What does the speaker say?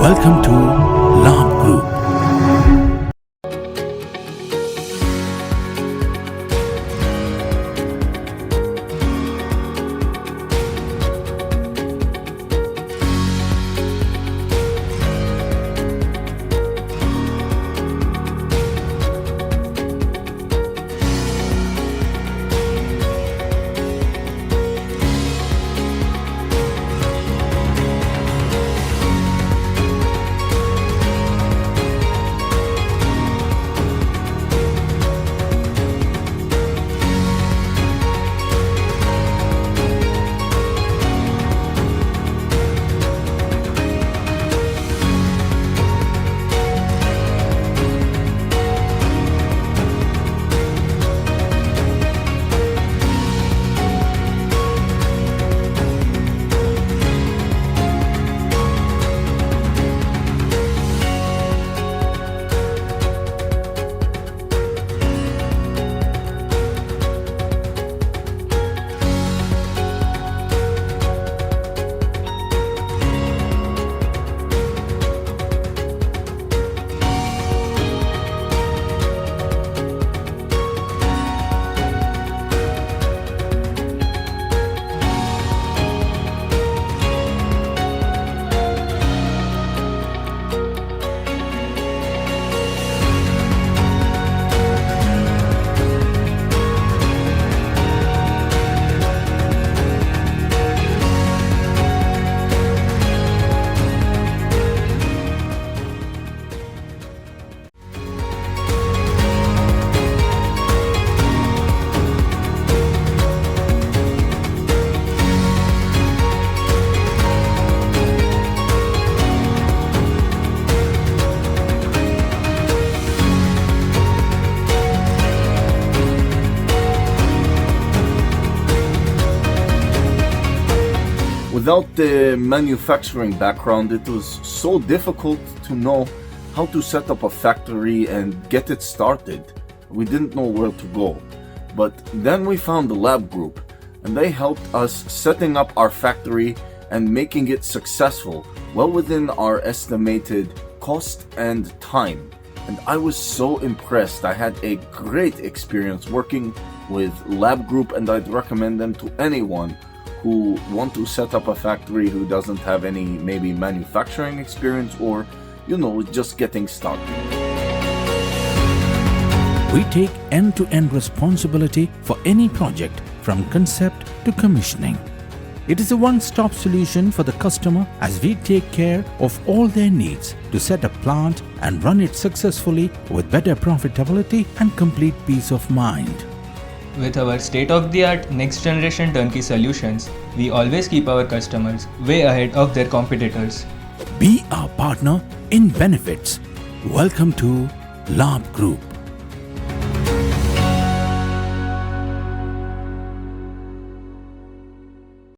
Welcome to Labh Group. Without the manufacturing background, it was so difficult to know how to set up a factory and get it started. We didn't know where to go. But then we found the Labh Group, and they helped us setting up our factory and making it successful, well within our estimated cost and time. And I was so impressed. I had a great experience working with Labh Group, and I'd recommend them to anyone who want to set up a factory who doesn't have any maybe manufacturing experience or, just getting started. We take end-to-end responsibility for any project from concept to commissioning. It is a one-stop solution for the customer as we take care of all their needs to set a plant and run it successfully with better profitability and complete peace of mind. With our state-of-the-art next-generation turnkey solutions, we always keep our customers way ahead of their competitors. Be our partner in benefits. Welcome to Labh Group.